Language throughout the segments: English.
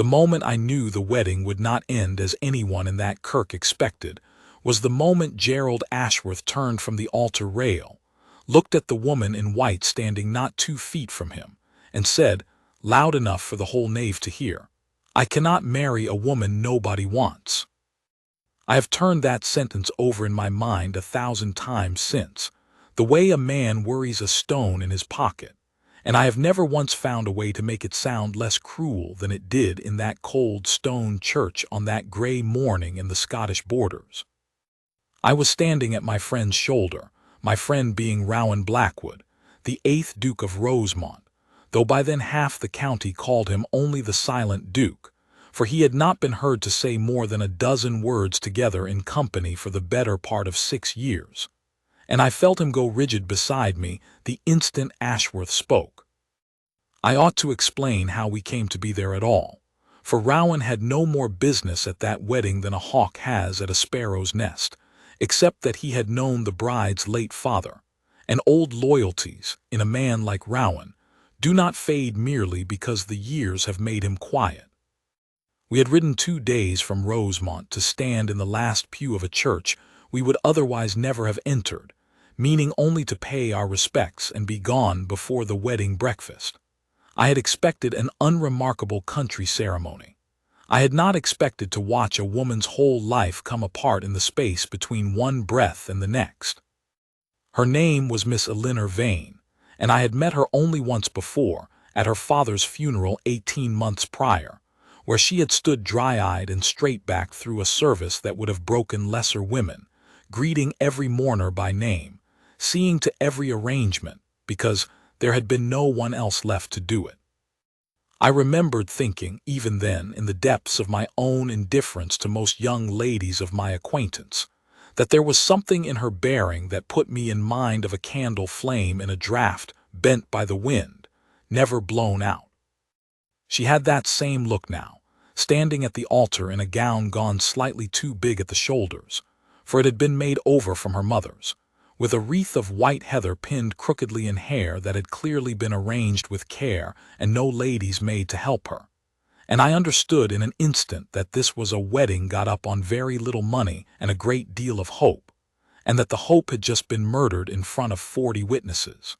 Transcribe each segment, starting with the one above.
The moment I knew the wedding would not end as anyone in that kirk expected was the moment Gerald Ashworth turned from the altar rail, looked at the woman in white standing not 2 feet from him, and said, loud enough for the whole nave to hear, "I cannot marry a woman nobody wants." I have turned that sentence over in my mind 1,000 times since, the way a man worries a stone in his pocket, and I have never once found a way to make it sound less cruel than it did in that cold stone church on that gray morning in the Scottish borders. I was standing at my friend's shoulder, my friend being Rowan Blackwood, the 8th Duke of Rosemont, though by then half the county called him only the Silent Duke, for he had not been heard to say more than a dozen words together in company for the better part of 6 years. And I felt him go rigid beside me the instant Ashworth spoke. I ought to explain how we came to be there at all, for Rowan had no more business at that wedding than a hawk has at a sparrow's nest, except that he had known the bride's late father, and old loyalties, in a man like Rowan, do not fade merely because the years have made him quiet. We had ridden 2 days from Rosemont to stand in the last pew of a church we would otherwise never have entered, meaning only to pay our respects and be gone before the wedding breakfast. I had expected an unremarkable country ceremony. I had not expected to watch a woman's whole life come apart in the space between one breath and the next. Her name was Miss Elinor Vane, and I had met her only once before, at her father's funeral 18 months prior, where she had stood dry-eyed and straight-backed through a service that would have broken lesser women, greeting every mourner by name, seeing to every arrangement, because there had been no one else left to do it. I remembered thinking, even then, in the depths of my own indifference to most young ladies of my acquaintance, that there was something in her bearing that put me in mind of a candle flame in a draught bent by the wind, never blown out. She had that same look now, standing at the altar in a gown gone slightly too big at the shoulders, for it had been made over from her mother's, with a wreath of white heather pinned crookedly in hair that had clearly been arranged with care and no lady's maid to help her. And I understood in an instant that this was a wedding got up on very little money and a great deal of hope, and that the hope had just been murdered in front of 40 witnesses.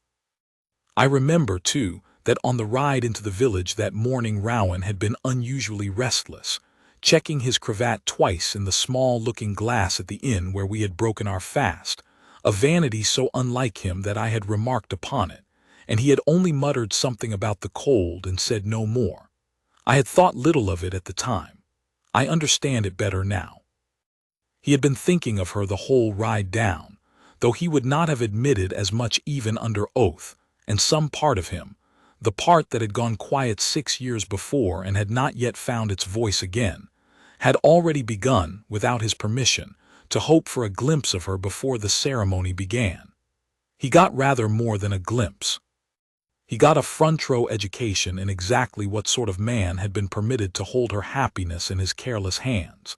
I remember, too, that on the ride into the village that morning Rowan had been unusually restless, checking his cravat twice in the small looking glass at the inn where we had broken our fast, a vanity so unlike him that I had remarked upon it, and he had only muttered something about the cold and said no more. I had thought little of it at the time. I understand it better now. He had been thinking of her the whole ride down, though he would not have admitted as much even under oath, and some part of him, the part that had gone quiet 6 years before and had not yet found its voice again, had already begun, without his permission, to hope for a glimpse of her before the ceremony began. He got rather more than a glimpse. He got a front-row education in exactly what sort of man had been permitted to hold her happiness in his careless hands,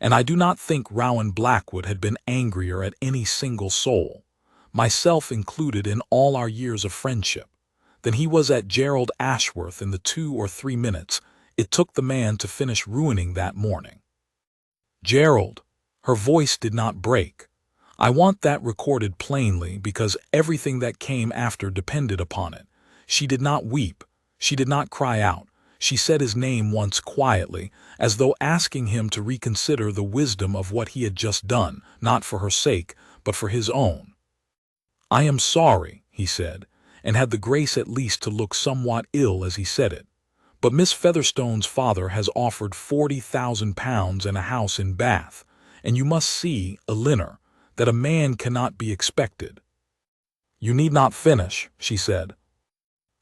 and I do not think Rowan Blackwood had been angrier at any single soul, myself included in all our years of friendship, than he was at Gerald Ashworth in the 2 or 3 minutes it took the man to finish ruining that morning. Gerald, her voice did not break. I want that recorded plainly because everything that came after depended upon it. She did not weep, she did not cry out. She said his name once quietly, as though asking him to reconsider the wisdom of what he had just done, not for her sake, but for his own. "I am sorry," he said, and had the grace at least to look somewhat ill as he said it. "But Miss Featherstone's father has offered £40,000 and a house in Bath, and you must see, Elinor, that a man cannot be expected." "You need not finish," she said.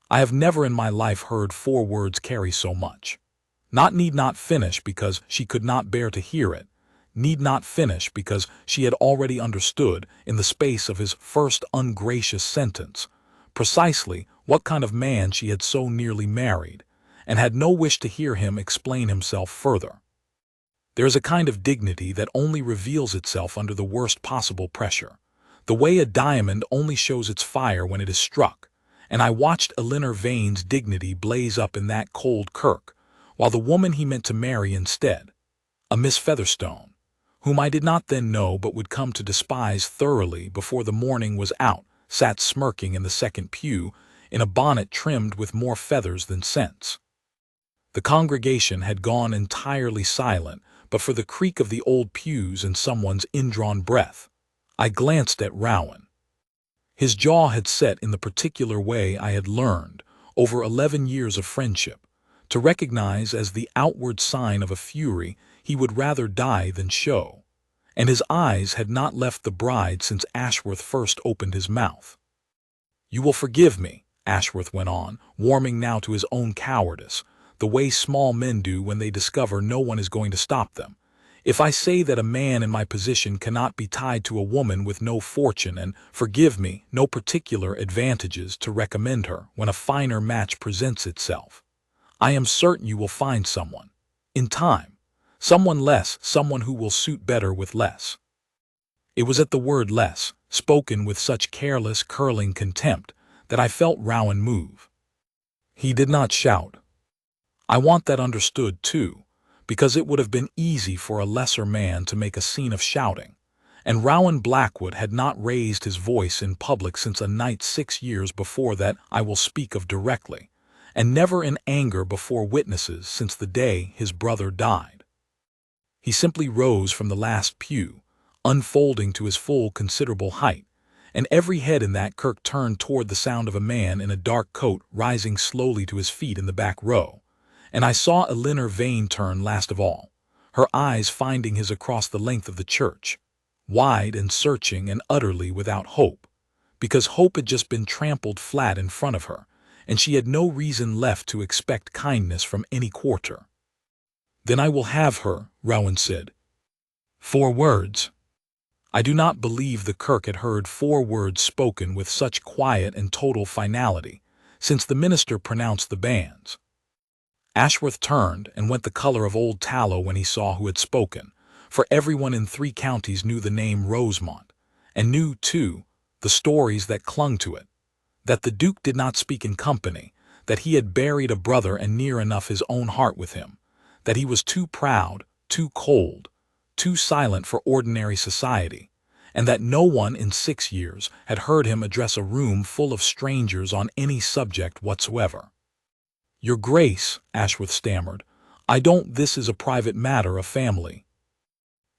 I have never in my life heard 4 words carry so much. Not need not finish because she could not bear to hear it, need not finish because she had already understood, in the space of his first ungracious sentence, precisely what kind of man she had so nearly married, and had no wish to hear him explain himself further. There is a kind of dignity that only reveals itself under the worst possible pressure, the way a diamond only shows its fire when it is struck, and I watched Elinor Vane's dignity blaze up in that cold kirk, while the woman he meant to marry instead, a Miss Featherstone, whom I did not then know but would come to despise thoroughly before the morning was out, sat smirking in the second pew in a bonnet trimmed with more feathers than sense. The congregation had gone entirely silent, but for the creak of the old pews and someone's indrawn breath. I glanced at Rowan. His jaw had set in the particular way I had learned, over 11 years of friendship, to recognize as the outward sign of a fury he would rather die than show, and his eyes had not left the bride since Ashworth first opened his mouth. "You will forgive me," Ashworth went on, warming now to his own cowardice, the way small men do when they discover no one is going to stop them, "if I say that a man in my position cannot be tied to a woman with no fortune and, forgive me, no particular advantages to recommend her when a finer match presents itself. I am certain you will find someone, in time, someone who will suit better with less." It was at the word less, spoken with such careless, curling contempt, that I felt Rowan move. He did not shout. I want that understood, too, because it would have been easy for a lesser man to make a scene of shouting, and Rowan Blackwood had not raised his voice in public since a night 6 years before that I will speak of directly, and never in anger before witnesses since the day his brother died. He simply rose from the last pew, unfolding to his full considerable height, and every head in that kirk turned toward the sound of a man in a dark coat rising slowly to his feet in the back row, and I saw Eleanor Vane turn last of all, her eyes finding his across the length of the church, wide and searching and utterly without hope, because hope had just been trampled flat in front of her, and she had no reason left to expect kindness from any quarter. "Then I will have her," Rowan said. 4 words. I do not believe the kirk had heard 4 words spoken with such quiet and total finality since the minister pronounced the banns. Ashworth turned and went the color of old tallow when he saw who had spoken, for everyone in 3 counties knew the name Rosemont, and knew, too, the stories that clung to it, that the Duke did not speak in company, that he had buried a brother and near enough his own heart with him, that he was too proud, too cold, too silent for ordinary society, and that no one in 6 years had heard him address a room full of strangers on any subject whatsoever. "Your Grace," Ashworth stammered, "this is a private matter of family."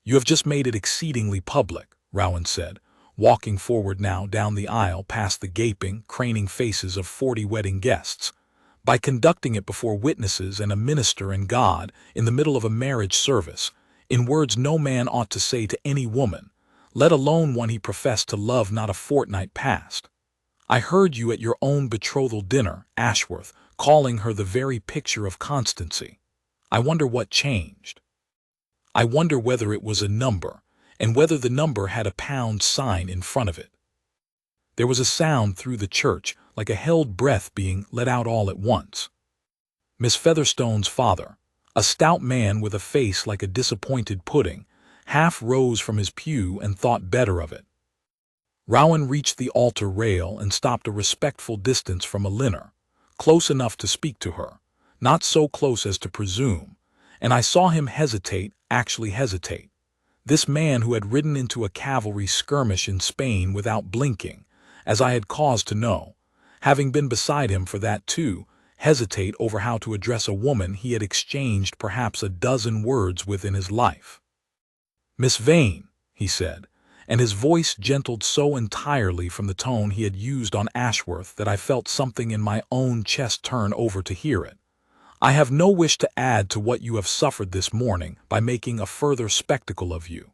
"You have just made it exceedingly public," Rowan said, walking forward now down the aisle past the gaping, craning faces of 40 wedding guests, "by conducting it before witnesses and a minister and God in the middle of a marriage service, in words no man ought to say to any woman, let alone one he professed to love not a fortnight past. I heard you at your own betrothal dinner, Ashworth, calling her the very picture of constancy. I wonder what changed. I wonder whether it was a number, and whether the number had a pound sign in front of it." There was a sound through the church, like a held breath being let out all at once. Miss Featherstone's father, a stout man with a face like a disappointed pudding, half rose from his pew and thought better of it. Rowan reached the altar rail and stopped a respectful distance from Eleanor, close enough to speak to her, not so close as to presume, and I saw him hesitate, actually hesitate. This man who had ridden into a cavalry skirmish in Spain without blinking, as I had cause to know, having been beside him for that too, hesitate over how to address a woman he had exchanged perhaps a dozen words with in his life. "Miss Vane," he said, and his voice gentled so entirely from the tone he had used on Ashworth that I felt something in my own chest turn over to hear it. "I have no wish to add to what you have suffered this morning by making a further spectacle of you.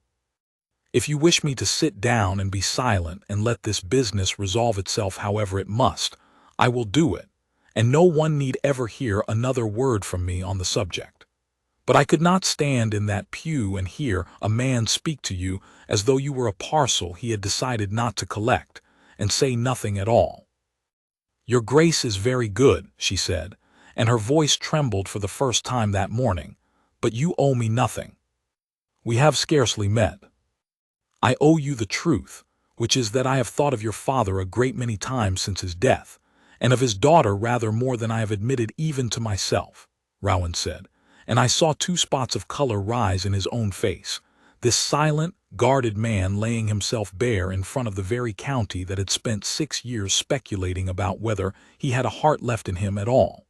If you wish me to sit down and be silent and let this business resolve itself however it must, I will do it, and no one need ever hear another word from me on the subject. But I could not stand in that pew and hear a man speak to you as though you were a parcel he had decided not to collect, and say nothing at all." "Your Grace is very good," she said, and her voice trembled for the first time that morning, "but you owe me nothing. We have scarcely met. I owe you the truth, which is that I have thought of your father a great many times since his death, and of his daughter rather more than I have admitted even to myself," Rowan said, and I saw two spots of color rise in his own face. This silent, guarded man laying himself bare in front of the very county that had spent 6 years speculating about whether he had a heart left in him at all.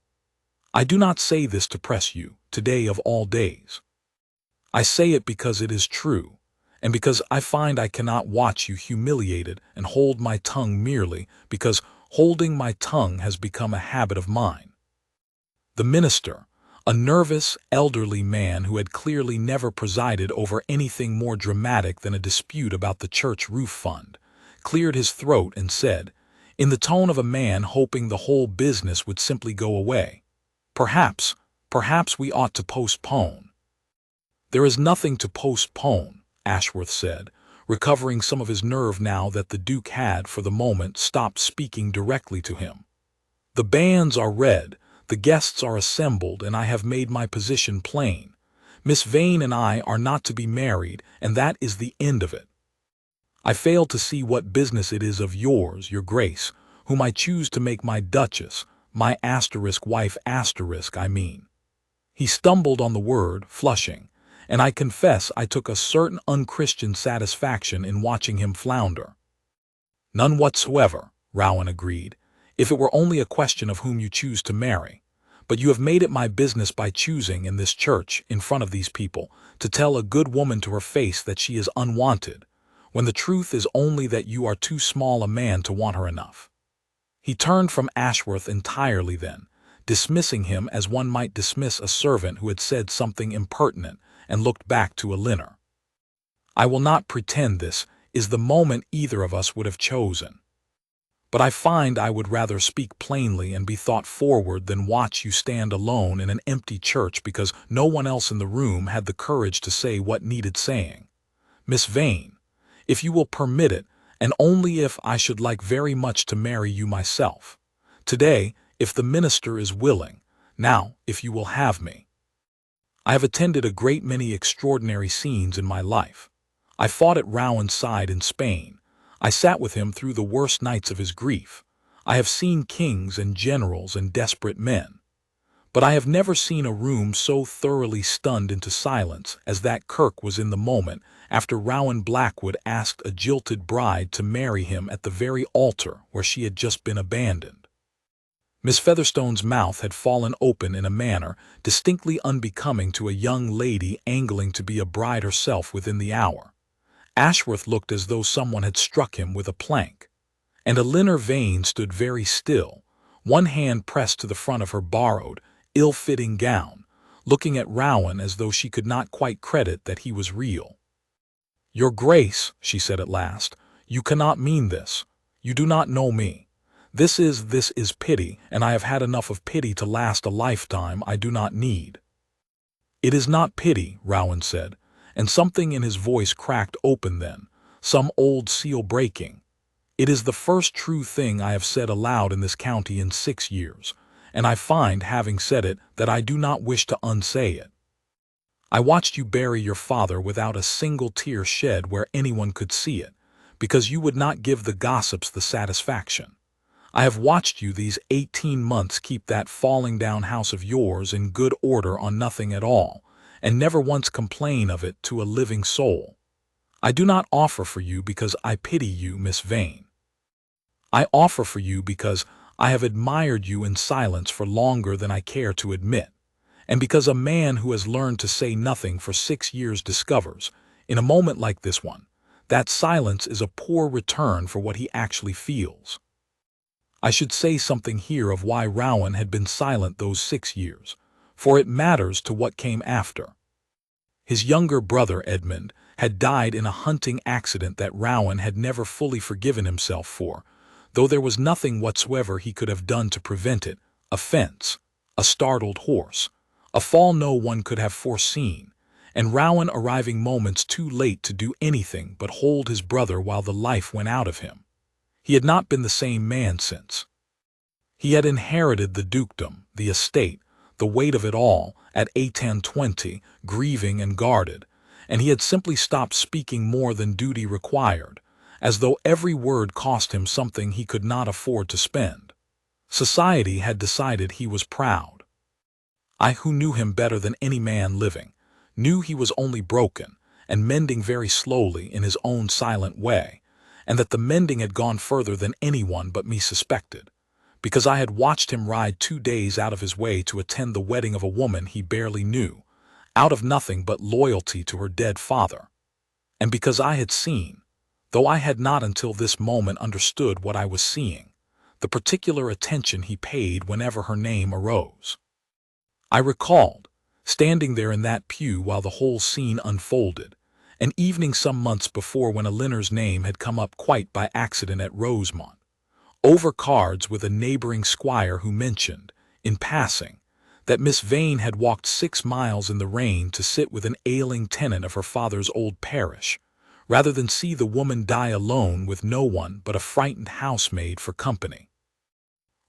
I do not say this to press you, today of all days. I say it because it is true, and because I find I cannot watch you humiliated and hold my tongue merely because holding my tongue has become a habit of mine. The minister, a nervous, elderly man who had clearly never presided over anything more dramatic than a dispute about the church roof fund, cleared his throat and said, in the tone of a man hoping the whole business would simply go away, perhaps we ought to postpone. There is nothing to postpone, Ashworth said, recovering some of his nerve now that the Duke had, for the moment, stopped speaking directly to him. The banns are read, the guests are assembled, and I have made my position plain. Miss Vane and I are not to be married, and that is the end of it. I fail to see what business it is of yours, your grace, whom I choose to make my duchess, my wife I mean. He stumbled on the word, flushing, and I confess I took a certain unchristian satisfaction in watching him flounder. None whatsoever, Rowan agreed, if it were only a question of whom you choose to marry. But you have made it my business by choosing in this church, in front of these people, to tell a good woman to her face that she is unwanted, when the truth is only that you are too small a man to want her enough. He turned from Ashworth entirely then, dismissing him as one might dismiss a servant who had said something impertinent, and looked back to Elinor. I will not pretend this is the moment either of us would have chosen. But I find I would rather speak plainly and be thought forward than watch you stand alone in an empty church because no one else in the room had the courage to say what needed saying. Miss Vane, if you will permit it, and only if I should like very much to marry you myself. Today, if the minister is willing, now, if you will have me. I have attended a great many extraordinary scenes in my life. I fought at Rowan's side in Spain. I sat with him through the worst nights of his grief. I have seen kings and generals and desperate men. But I have never seen a room so thoroughly stunned into silence as that Kirk was in the moment after Rowan Blackwood asked a jilted bride to marry him at the very altar where she had just been abandoned. Miss Featherstone's mouth had fallen open in a manner distinctly unbecoming to a young lady angling to be a bride herself within the hour. Ashworth looked as though someone had struck him with a plank, and Elinor Vane stood very still, one hand pressed to the front of her borrowed, ill-fitting gown, looking at Rowan as though she could not quite credit that he was real. "Your Grace," she said at last, "you cannot mean this. You do not know me. This is pity, and I have had enough of pity to last a lifetime I do not need." "It is not pity," Rowan said, and something in his voice cracked open then, some old seal breaking. "It is the first true thing I have said aloud in this county in 6 years, and I find, having said it, that I do not wish to unsay it. I watched you bury your father without a single tear shed where anyone could see it, because you would not give the gossips the satisfaction. I have watched you these 18 months keep that falling down house of yours in good order on nothing at all, and never once complain of it to a living soul. I do not offer for you because I pity you, Miss Vane. I offer for you because I have admired you in silence for longer than I care to admit, and because a man who has learned to say nothing for 6 years discovers, in a moment like this one, that silence is a poor return for what he actually feels. I should say something here of why Rowan had been silent those 6 years, for it matters to what came after. His younger brother, Edmund, had died in a hunting accident that Rowan had never fully forgiven himself for, though there was nothing whatsoever he could have done to prevent it: a fence, a startled horse, a fall no one could have foreseen, and Rowan arriving moments too late to do anything but hold his brother while the life went out of him. He had not been the same man since. He had inherited the dukedom, the estate, the weight of it all, at 1820, grieving and guarded, and he had simply stopped speaking more than duty required, as though every word cost him something he could not afford to spend. Society had decided he was proud. I, who knew him better than any man living, knew he was only broken and mending very slowly in his own silent way, and that the mending had gone further than anyone but me suspected, because I had watched him ride 2 days out of his way to attend the wedding of a woman he barely knew, out of nothing but loyalty to her dead father, and because I had seen, though I had not until this moment understood what I was seeing, the particular attention he paid whenever her name arose. I recalled, standing there in that pew while the whole scene unfolded, an evening some months before when Eleanor's name had come up quite by accident at Rosemont, over cards with a neighboring squire who mentioned, in passing, that Miss Vane had walked 6 miles in the rain to sit with an ailing tenant of her father's old parish, rather than see the woman die alone with no one but a frightened housemaid for company.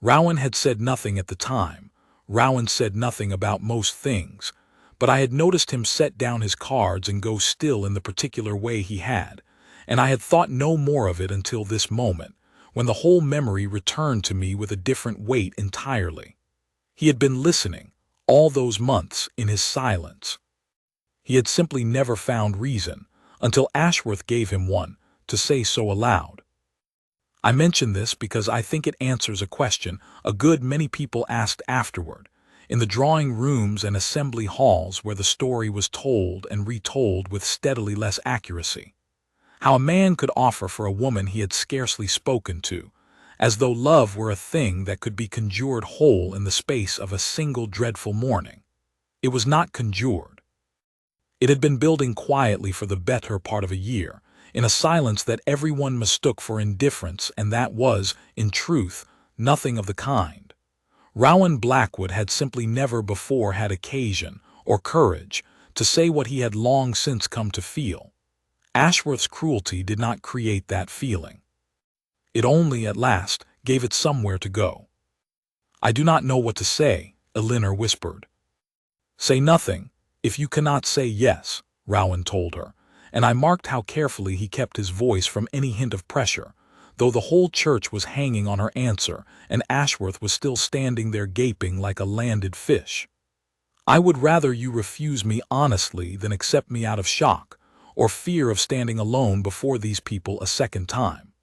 Rowan had said nothing at the time. Rowan said nothing about most things, but I had noticed him set down his cards and go still in the particular way he had, and I had thought no more of it until this moment, when the whole memory returned to me with a different weight entirely. He had been listening, all those months, in his silence. He had simply never found reason, until Ashworth gave him one, to say so aloud. I mention this because I think it answers a question a good many people asked afterward, in the drawing rooms and assembly halls where the story was told and retold with steadily less accuracy. How a man could offer for a woman he had scarcely spoken to, as though love were a thing that could be conjured whole in the space of a single dreadful morning. It was not conjured. It had been building quietly for the better part of a year, in a silence that everyone mistook for indifference, and that was, in truth, nothing of the kind. Rowan Blackwood had simply never before had occasion, or courage, to say what he had long since come to feel. Ashworth's cruelty did not create that feeling. It only, at last, gave it somewhere to go. "I do not know what to say," Eleanor whispered. "Say nothing, if you cannot say yes," Rowan told her, and I marked how carefully he kept his voice from any hint of pressure, though the whole church was hanging on her answer, and Ashworth was still standing there gaping like a landed fish. "I would rather you refuse me honestly than accept me out of shock, or fear of standing alone before these people a second time.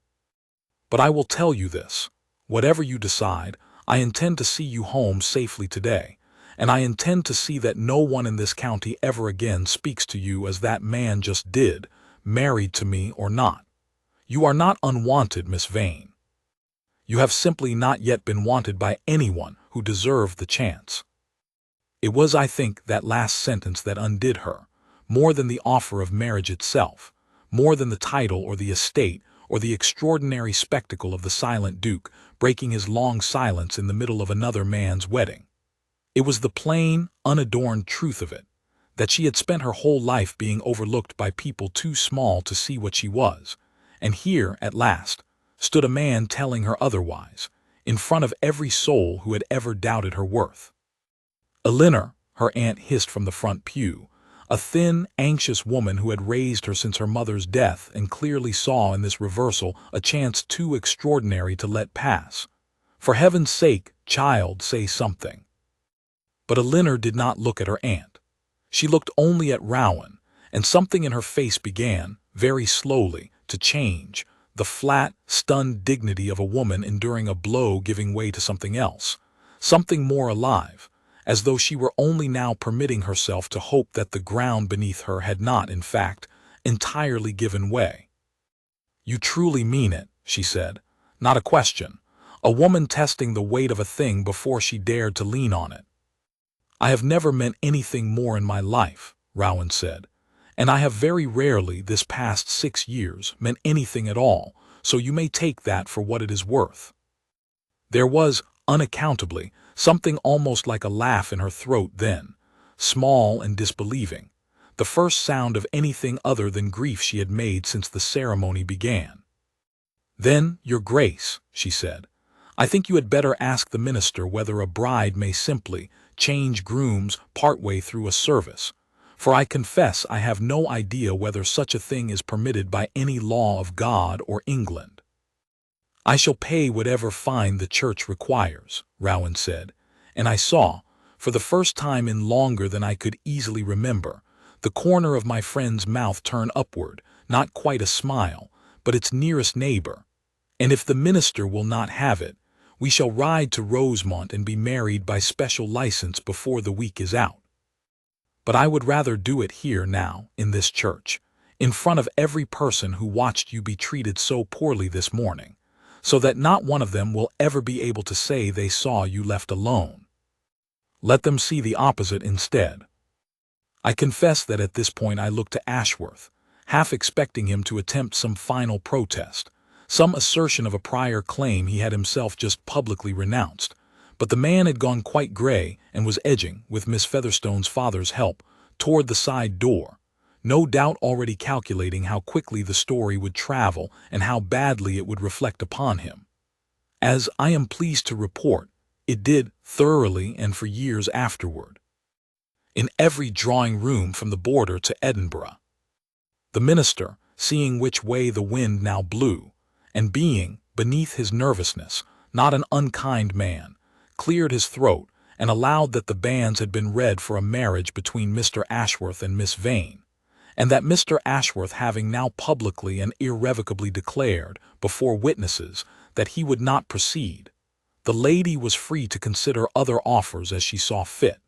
But I will tell you this, whatever you decide, I intend to see you home safely today, and I intend to see that no one in this county ever again speaks to you as that man just did, married to me or not. You are not unwanted, Miss Vane. You have simply not yet been wanted by anyone who deserved the chance." It was, I think, that last sentence that undid her, more than the offer of marriage itself, more than the title or the estate, or the extraordinary spectacle of the silent Duke breaking his long silence in the middle of another man's wedding. It was the plain, unadorned truth of it, that she had spent her whole life being overlooked by people too small to see what she was, and here, at last, stood a man telling her otherwise, in front of every soul who had ever doubted her worth. "Eleanor," her aunt hissed from the front pew, a thin, anxious woman who had raised her since her mother's death and clearly saw in this reversal a chance too extraordinary to let pass. "For heaven's sake, child, say something." But Eleanor did not look at her aunt. She looked only at Rowan, and something in her face began, very slowly, to change, the flat, stunned dignity of a woman enduring a blow giving way to something else, something more alive, as though she were only now permitting herself to hope that the ground beneath her had not, in fact, entirely given way. "You truly mean it," she said. "Not a question. A woman testing the weight of a thing before she dared to lean on it." "I have never meant anything more in my life," Rowan said, "and I have very rarely, this past 6 years, meant anything at all, so you may take that for what it is worth." There was, unaccountably, something almost like a laugh in her throat then, small and disbelieving, the first sound of anything other than grief she had made since the ceremony began. "Then, Your Grace," she said, "I think you had better ask the minister whether a bride may simply change grooms partway through a service, for I confess I have no idea whether such a thing is permitted by any law of God or England." "I shall pay whatever fine the church requires," Rowan said, and I saw, For the first time in longer than I could easily remember, the corner of my friend's mouth turned upward, not quite a smile, but its nearest neighbor. "And if the minister will not have it, we shall ride to Rosemont and be married by special license before the week is out. But I would rather do it here now, in this church, in front of every person who watched you be treated so poorly this morning, so that not one of them will ever be able to say they saw you left alone. Let them see the opposite instead." I confess that at this point I looked to Ashworth, half expecting him to attempt some final protest, some assertion of a prior claim he had himself just publicly renounced. But the man had gone quite gray and was edging, with Miss Featherstone's father's help, toward the side door, no doubt already calculating how quickly the story would travel and how badly it would reflect upon him. As I am pleased to report, it did thoroughly and for years afterward. In every drawing room from the border to Edinburgh. The minister, seeing which way the wind now blew, and being, beneath his nervousness, not an unkind man, cleared his throat and allowed that the banns had been read for a marriage between Mr. Ashworth and Miss Vane, and that Mr. Ashworth having now publicly and irrevocably declared, before witnesses, that he would not proceed, the lady was free to consider other offers as she saw fit.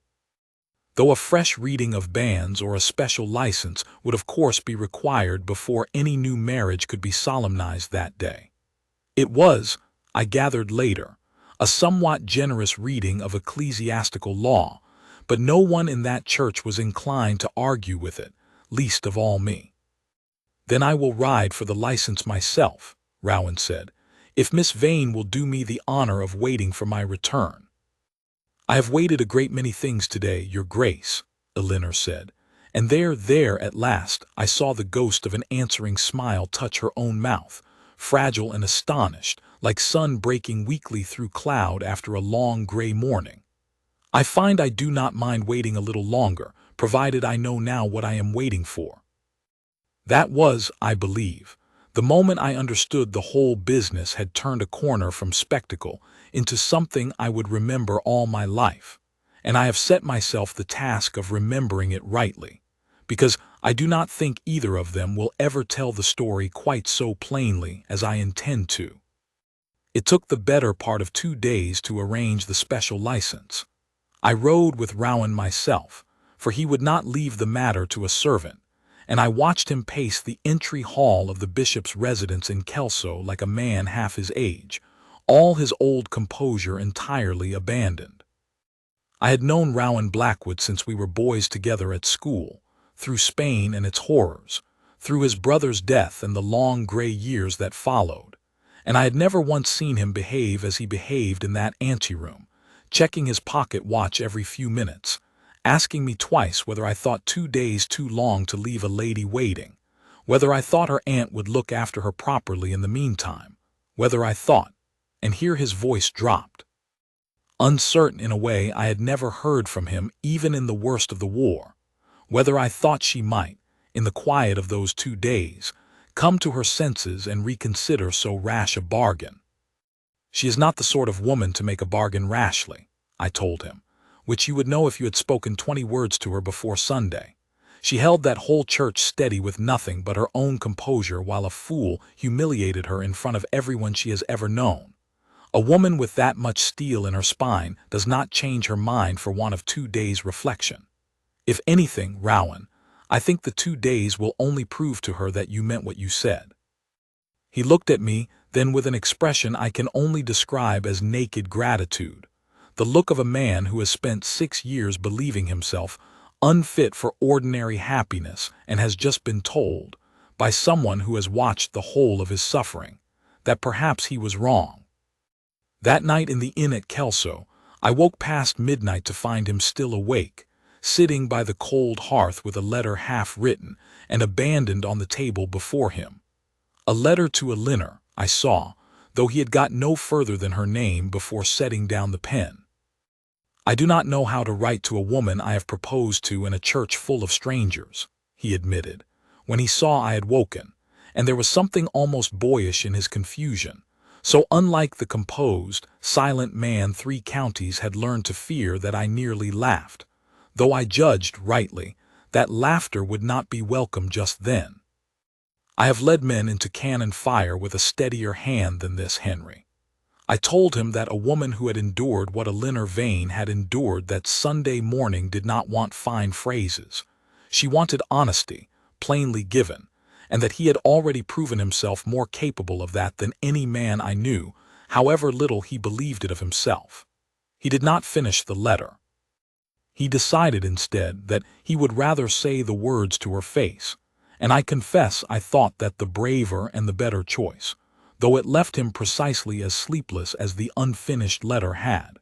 Though a fresh reading of banns or a special license would of course be required before any new marriage could be solemnized that day. It was, I gathered later, a somewhat generous reading of ecclesiastical law, but no one in that church was inclined to argue with it, least of all me. "Then I will ride for the license myself," Rowan said, "if Miss Vane will do me the honor of waiting for my return." "I have waited a great many things today, your grace," Elinor said, and there at last I saw the ghost of an answering smile touch her own mouth, fragile and astonished, like sun breaking weakly through cloud after a long gray morning. "I find I do not mind waiting a little longer, provided I know now what I am waiting for." That was, I believe, the moment I understood the whole business had turned a corner from spectacle into something I would remember all my life, and I have set myself the task of remembering it rightly, because I do not think either of them will ever tell the story quite so plainly as I intend to. It took the better part of 2 days to arrange the special license. I rode with Rowan myself, for he would not leave the matter to a servant, and I watched him pace the entry hall of the bishop's residence in Kelso like a man half his age, all his old composure entirely abandoned. I had known Rowan Blackwood since we were boys together at school, through Spain and its horrors, through his brother's death and the long gray years that followed, and I had never once seen him behave as he behaved in that anteroom, checking his pocket watch every few minutes, asking me twice whether I thought 2 days too long to leave a lady waiting, whether I thought her aunt would look after her properly in the meantime, whether I thought, and here his voice dropped, uncertain in a way I had never heard from him even in the worst of the war, whether I thought she might, in the quiet of those 2 days, come to her senses and reconsider so rash a bargain. "She is not the sort of woman to make a bargain rashly," I told him, "which you would know if you had spoken 20 words to her before Sunday. She held that whole church steady with nothing but her own composure while a fool humiliated her in front of everyone she has ever known. A woman with that much steel in her spine does not change her mind for want of 2 days' reflection. If anything, Rowan, I think the 2 days will only prove to her that you meant what you said." He looked at me, then with an expression I can only describe as naked gratitude, the look of a man who has spent 6 years believing himself unfit for ordinary happiness and has just been told, by someone who has watched the whole of his suffering, that perhaps he was wrong. That night in the inn at Kelso, I woke past midnight to find him still awake, sitting by the cold hearth with a letter half written and abandoned on the table before him. A letter to Elinor, I saw, though he had got no further than her name before setting down the pen. "I do not know how to write to a woman I have proposed to in a church full of strangers," he admitted, when he saw I had woken, and there was something almost boyish in his confusion, So unlike the composed, silent man 3 counties had learned to fear that I nearly laughed, though I judged rightly that laughter would not be welcome just then. I have led men into cannon fire with a steadier hand than this, Henry. I told him that a woman who had endured what a Linner Vane had endured that Sunday morning did not want fine phrases. She wanted honesty, plainly given, and that he had already proven himself more capable of that than any man I knew, however little he believed it of himself. He did not finish the letter. He decided instead that he would rather say the words to her face, and I confess I thought that the braver and the better choice, though it left him precisely as sleepless as the unfinished letter had.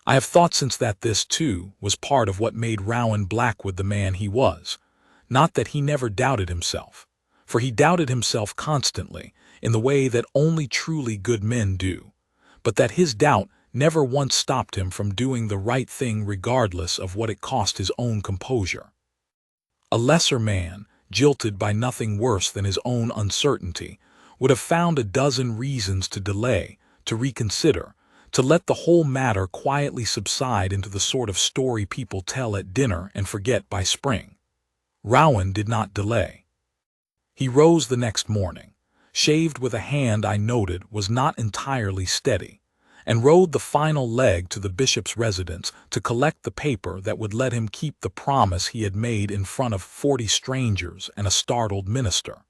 I have thought since that this, too, was part of what made Rowan Blackwood the man he was, not that he never doubted himself, for he doubted himself constantly in the way that only truly good men do, but that his doubt never once stopped him from doing the right thing regardless of what it cost his own composure. A lesser man, jilted by nothing worse than his own uncertainty, would have found a dozen reasons to delay, to reconsider, to let the whole matter quietly subside into the sort of story people tell at dinner and forget by spring. Rowan did not delay. He rose the next morning, shaved with a hand I noted was not entirely steady, and rode the final leg to the bishop's residence to collect the paper that would let him keep the promise he had made in front of 40 strangers and a startled minister.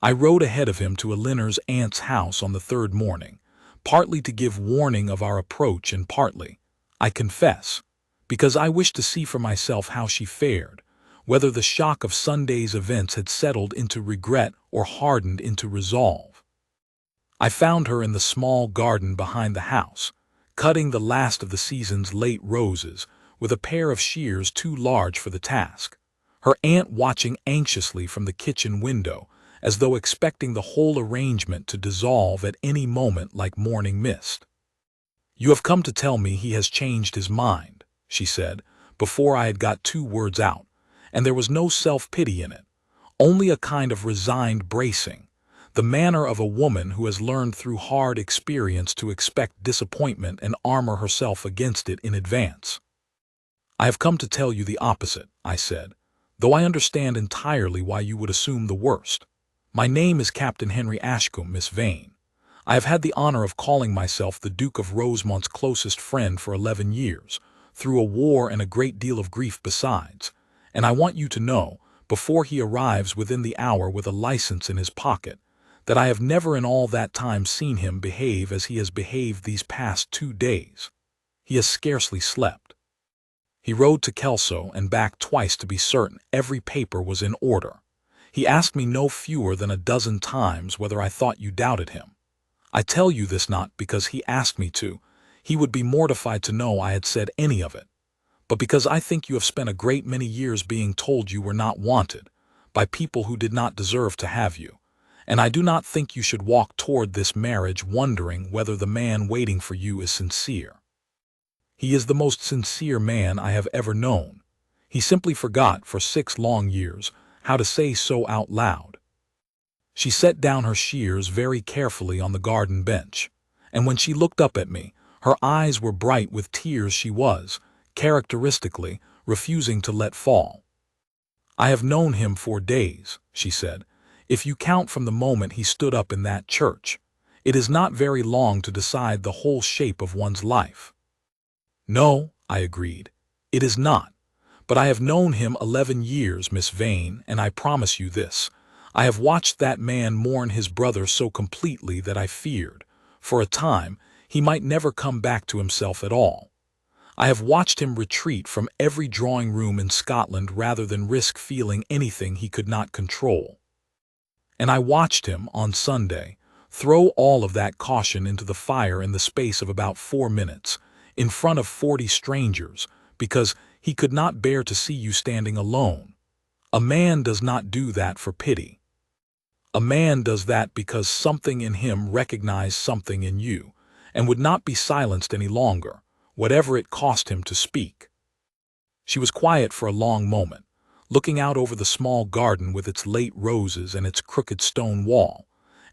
I rode ahead of him to a Linner's aunt's house on the 3rd morning, partly to give warning of our approach and partly, I confess, because I wished to see for myself how she fared, whether the shock of Sunday's events had settled into regret or hardened into resolve. I found her in the small garden behind the house, cutting the last of the season's late roses with a pair of shears too large for the task, her aunt watching anxiously from the kitchen window, as though expecting the whole arrangement to dissolve at any moment like morning mist. "You have come to tell me he has changed his mind," she said, before I had got 2 words out, and there was no self-pity in it, only a kind of resigned bracing, the manner of a woman who has learned through hard experience to expect disappointment and armor herself against it in advance. "I have come to tell you the opposite," I said, "though I understand entirely why you would assume the worst. My name is Captain Henry Ashcombe, Miss Vane. I have had the honor of calling myself the Duke of Rosemont's closest friend for 11 years, through a war and a great deal of grief besides, and I want you to know, before he arrives within the hour with a license in his pocket, that I have never in all that time seen him behave as he has behaved these past 2 days. He has scarcely slept. He rode to Kelso and back twice to be certain every paper was in order. He asked me no fewer than a dozen times whether I thought you doubted him. I tell you this not because he asked me to, he would be mortified to know I had said any of it, but because I think you have spent a great many years being told you were not wanted, by people who did not deserve to have you, and I do not think you should walk toward this marriage wondering whether the man waiting for you is sincere. He is the most sincere man I have ever known. He simply forgot for 6 long years how to say so out loud." She set down her shears very carefully on the garden bench, and when she looked up at me, her eyes were bright with tears she was, characteristically, refusing to let fall. "I have known him for days," she said, "if you count from the moment he stood up in that church. It is not very long to decide the whole shape of one's life." "No," I agreed, "it is not. But I have known him 11 years, Miss Vane, and I promise you this. I have watched that man mourn his brother so completely that I feared, for a time, he might never come back to himself at all. I have watched him retreat from every drawing-room in Scotland rather than risk feeling anything he could not control. And I watched him, on Sunday, throw all of that caution into the fire in the space of about 4 minutes, in front of 40 strangers, because he could not bear to see you standing alone. A man does not do that for pity. A man does that because something in him recognized something in you, and would not be silenced any longer, whatever it cost him to speak." She was quiet for a long moment, looking out over the small garden with its late roses and its crooked stone wall,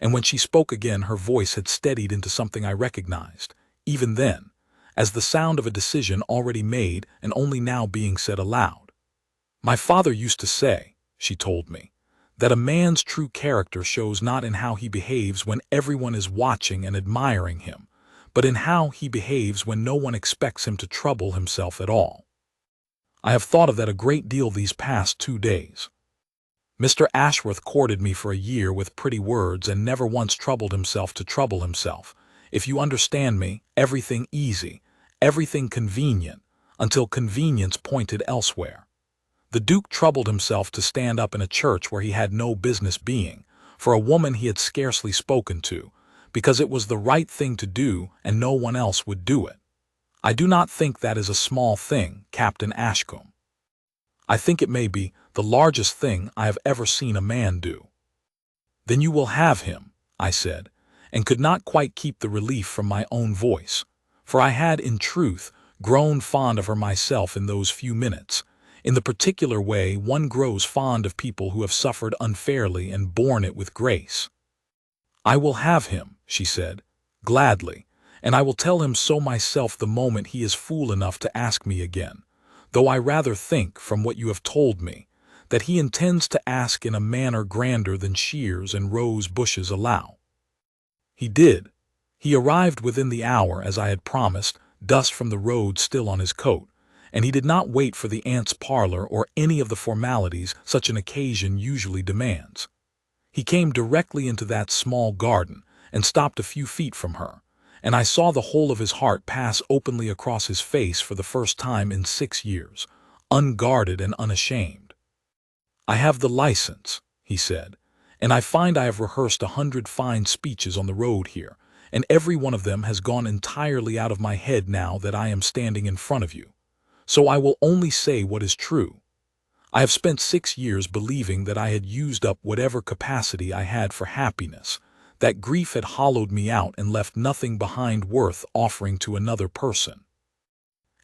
and when she spoke again her voice had steadied into something I recognized, even then, as the sound of a decision already made and only now being said aloud. "My father used to say," she told me, "that a man's true character shows not in how he behaves when everyone is watching and admiring him, but in how he behaves when no one expects him to trouble himself at all. I have thought of that a great deal these past 2 days. Mr. Ashworth courted me for a year with pretty words and never once troubled himself to trouble himself. If you understand me, everything easy, everything convenient, until convenience pointed elsewhere. The Duke troubled himself to stand up in a church where he had no business being, for a woman he had scarcely spoken to, because it was the right thing to do and no one else would do it. I do not think that is a small thing, Captain Ashcombe. I think it may be the largest thing I have ever seen a man do." "Then you will have him," I said, and could not quite keep the relief from my own voice, for I had, in truth, grown fond of her myself in those few minutes, in the particular way one grows fond of people who have suffered unfairly and borne it with grace. "I will have him," she said, "gladly, and I will tell him so myself the moment he is fool enough to ask me again, though I rather think, from what you have told me, that he intends to ask in a manner grander than shears and rose bushes allow." He did. He arrived within the hour, as I had promised, dust from the road still on his coat, and he did not wait for the aunt's parlor or any of the formalities such an occasion usually demands. He came directly into that small garden and stopped a few feet from her, and I saw the whole of his heart pass openly across his face for the first time in 6 years, unguarded and unashamed. "I have the license," he said, "and I find I have rehearsed 100 fine speeches on the road here, and every one of them has gone entirely out of my head now that I am standing in front of you. So I will only say what is true. I have spent 6 years believing that I had used up whatever capacity I had for happiness, that grief had hollowed me out and left nothing behind worth offering to another person.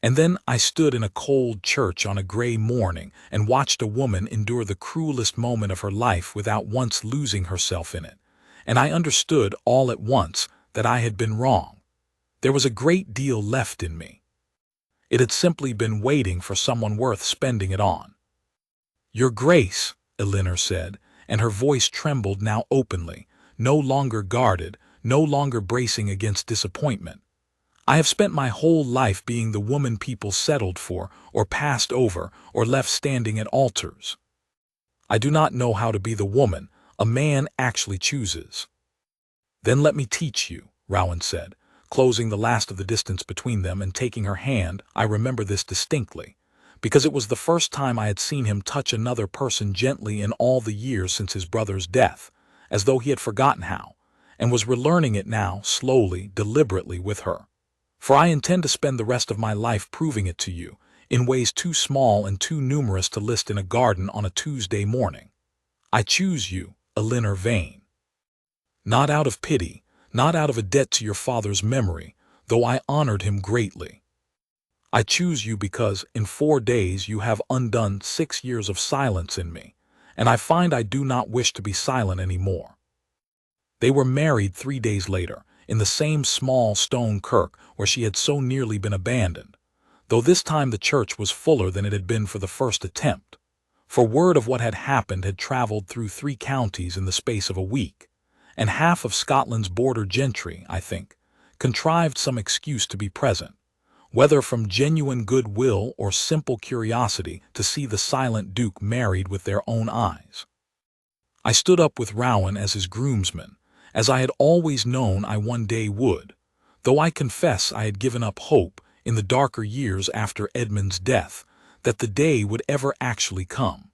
And then I stood in a cold church on a gray morning and watched a woman endure the cruelest moment of her life without once losing herself in it, and I understood all at once that I had been wrong. There was a great deal left in me. It had simply been waiting for someone worth spending it on. "Your Grace," Elinor said, and her voice trembled now openly, no longer guarded, no longer bracing against disappointment. "I have spent my whole life being the woman people settled for, or passed over, or left standing at altars. I do not know how to be the woman a man actually chooses." "Then let me teach you," Rowan said, closing the last of the distance between them and taking her hand. I remember this distinctly, because it was the first time I had seen him touch another person gently in all the years since his brother's death, as though he had forgotten how, and was relearning it now, slowly, deliberately, with her. "For I intend to spend the rest of my life proving it to you, in ways too small and too numerous to list in a garden on a Tuesday morning. I choose you, Elinor Vane. Not out of pity, not out of a debt to your father's memory, though I honored him greatly. I choose you because in 4 days you have undone 6 years of silence in me, and I find I do not wish to be silent any more." They were married 3 days later, in the same small stone kirk where she had so nearly been abandoned, though this time the church was fuller than it had been for the first attempt, for word of what had happened had traveled through 3 counties in the space of a week, and half of Scotland's border gentry, I think, contrived some excuse to be present, whether from genuine good-will or simple curiosity to see the silent Duke married with their own eyes. I stood up with Rowan as his groomsman, as I had always known I one day would, though I confess I had given up hope, in the darker years after Edmund's death, that the day would ever actually come.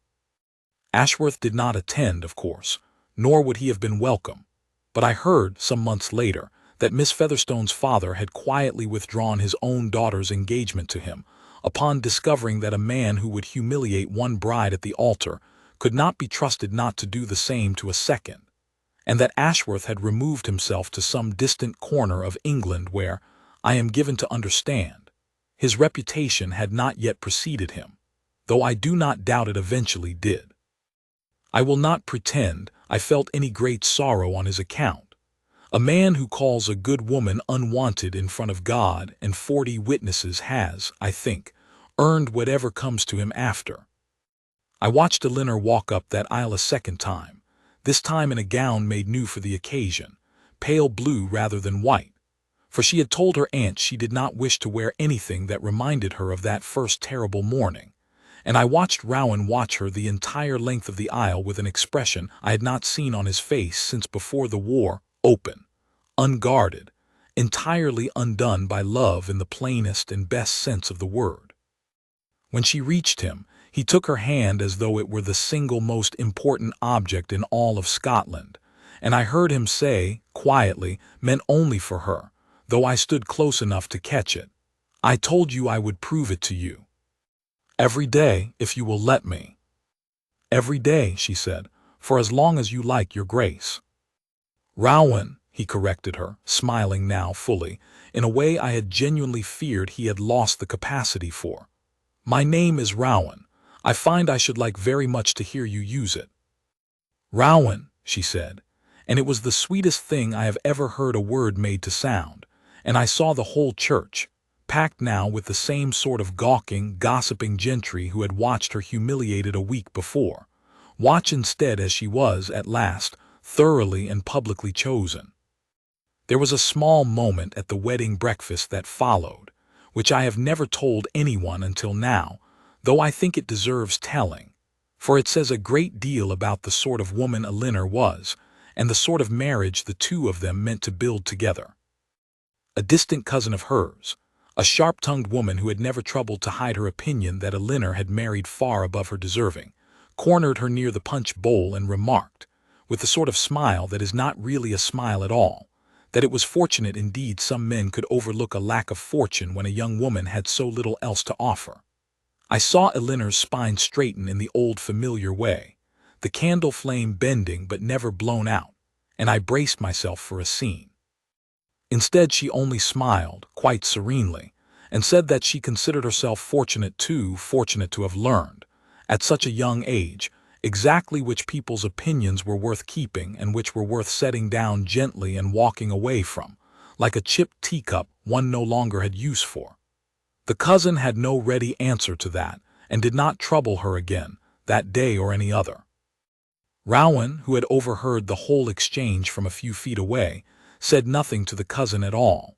Ashworth did not attend, of course, nor would he have been welcome, but I heard, some months later, that Miss Featherstone's father had quietly withdrawn his own daughter's engagement to him, upon discovering that a man who would humiliate one bride at the altar could not be trusted not to do the same to a second, and that Ashworth had removed himself to some distant corner of England where, I am given to understand, his reputation had not yet preceded him, though I do not doubt it eventually did. I will not pretend I felt any great sorrow on his account. A man who calls a good woman unwanted in front of God and 40 witnesses has, I think, earned whatever comes to him after. I watched Elinor walk up that aisle a second time, this time in a gown made new for the occasion, pale blue rather than white, for she had told her aunt she did not wish to wear anything that reminded her of that first terrible morning, and I watched Rowan watch her the entire length of the aisle with an expression I had not seen on his face since before the war, open, unguarded, entirely undone by love in the plainest and best sense of the word. When she reached him, he took her hand as though it were the single most important object in all of Scotland, and I heard him say, quietly, meant only for her, though I stood close enough to catch it, "I told you I would prove it to you. Every day, if you will let me." "Every day," she said, "for as long as you like, your grace." "Rowan," he corrected her, smiling now fully, in a way I had genuinely feared he had lost the capacity for. "My name is Rowan. I find I should like very much to hear you use it." "Rowan," she said, and it was the sweetest thing I have ever heard a word made to sound, and I saw the whole church, packed now with the same sort of gawking, gossiping gentry who had watched her humiliated a week before, watch instead as she was, at last, thoroughly and publicly chosen. There was a small moment at the wedding breakfast that followed, which I have never told anyone until now, though I think it deserves telling, for it says a great deal about the sort of woman Elinor was, and the sort of marriage the two of them meant to build together. A distant cousin of hers, a sharp-tongued woman who had never troubled to hide her opinion that Elinor had married far above her deserving, cornered her near the punch bowl and remarked, with the sort of smile that is not really a smile at all, that it was fortunate indeed some men could overlook a lack of fortune when a young woman had so little else to offer. I saw Elinor's spine straighten in the old familiar way, the candle flame bending but never blown out, and I braced myself for a scene. Instead, she only smiled, quite serenely, and said that she considered herself fortunate to have learned, at such a young age, exactly which people's opinions were worth keeping and which were worth setting down gently and walking away from, like a chipped teacup one no longer had use for. The cousin had no ready answer to that, and did not trouble her again, that day or any other. Rowan, who had overheard the whole exchange from a few feet away, said nothing to the cousin at all,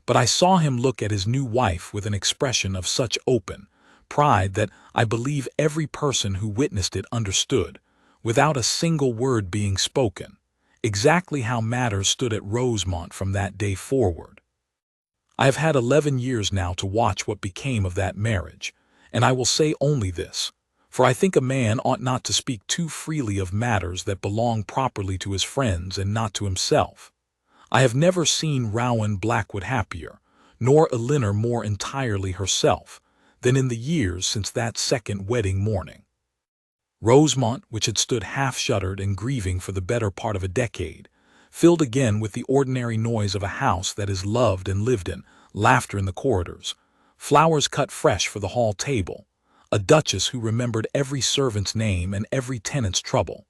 but I saw him look at his new wife with an expression of such open pride that I believe every person who witnessed it understood, without a single word being spoken, exactly how matters stood at Rosemont from that day forward. I have had 11 years now to watch what became of that marriage, and I will say only this, for I think a man ought not to speak too freely of matters that belong properly to his friends and not to himself. I have never seen Rowan Blackwood happier, nor Elinor more entirely herself, than in the years since that second wedding morning. Rosemont, which had stood half-shuttered and grieving for the better part of a decade, filled again with the ordinary noise of a house that is loved and lived in, laughter in the corridors, flowers cut fresh for the hall table, a duchess who remembered every servant's name and every tenant's trouble,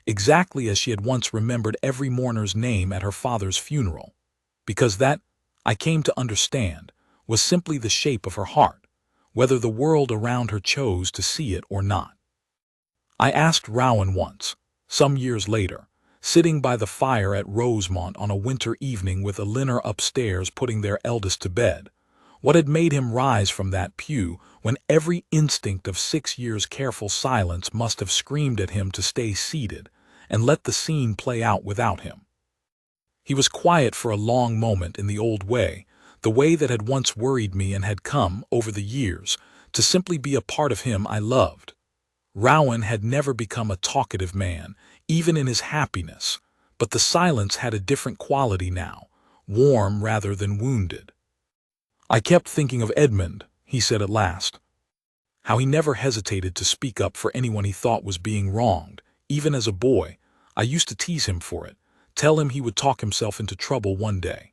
exactly as she had once remembered every mourner's name at her father's funeral, because that, I came to understand, was simply the shape of her heart, whether the world around her chose to see it or not. I asked Rowan once, some years later, sitting by the fire at Rosemont on a winter evening with Elinor upstairs putting their eldest to bed, what had made him rise from that pew when every instinct of 6 years' careful silence must have screamed at him to stay seated and let the scene play out without him. He was quiet for a long moment in the old way, the way that had once worried me and had come, over the years, to simply be a part of him I loved. Rowan had never become a talkative man, even in his happiness, but the silence had a different quality now, warm rather than wounded. "I kept thinking of Edmund," he said at last. "How he never hesitated to speak up for anyone he thought was being wronged. Even as a boy, I used to tease him for it, tell him he would talk himself into trouble one day.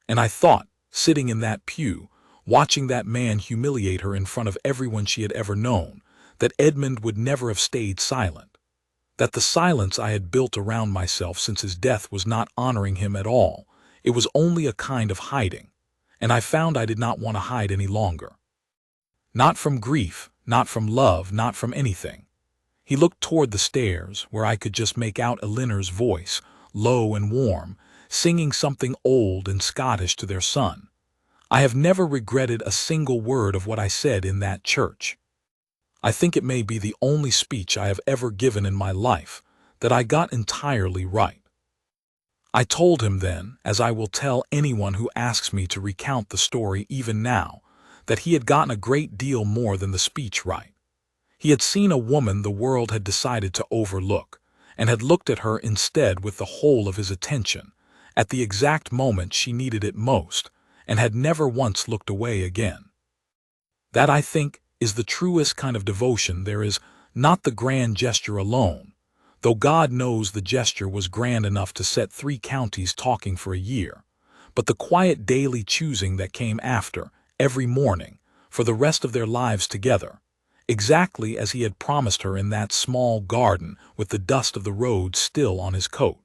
And I thought, sitting in that pew, watching that man humiliate her in front of everyone she had ever known, that Edmund would never have stayed silent. that the silence I had built around myself since his death was not honoring him at all. It was only a kind of hiding, and I found I did not want to hide any longer. Not from grief, not from love, not from anything. He looked toward the stairs, where I could just make out Eleanor's voice, low and warm, singing something old and Scottish to their son. I have never regretted a single word of what I said in that church. I think it may be the only speech I have ever given in my life that I got entirely right. I told him then, as I will tell anyone who asks me to recount the story even now, that he had gotten a great deal more than the speech right. He had seen a woman the world had decided to overlook, and had looked at her instead with the whole of his attention, at the exact moment she needed it most, and had never once looked away again. That, I think, is the truest kind of devotion there is, not the grand gesture alone, though God knows the gesture was grand enough to set 3 counties talking for a year, but the quiet daily choosing that came after, every morning, for the rest of their lives together, exactly as he had promised her in that small garden with the dust of the road still on his coat.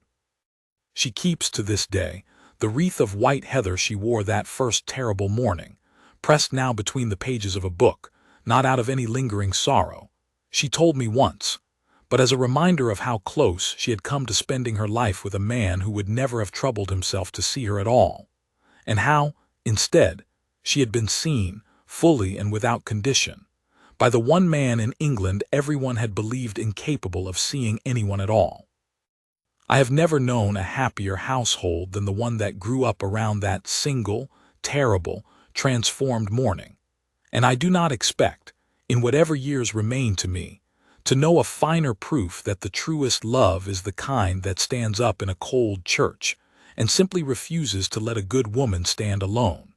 She keeps to this day the wreath of white heather she wore that first terrible morning, pressed now between the pages of a book, not out of any lingering sorrow, she told me once, but as a reminder of how close she had come to spending her life with a man who would never have troubled himself to see her at all, and how, instead, she had been seen, fully and without condition, by the one man in England everyone had believed incapable of seeing anyone at all. I have never known a happier household than the one that grew up around that single, terrible, transformed morning, and I do not expect, in whatever years remain to me, to know a finer proof that the truest love is the kind that stands up in a cold church and simply refuses to let a good woman stand alone.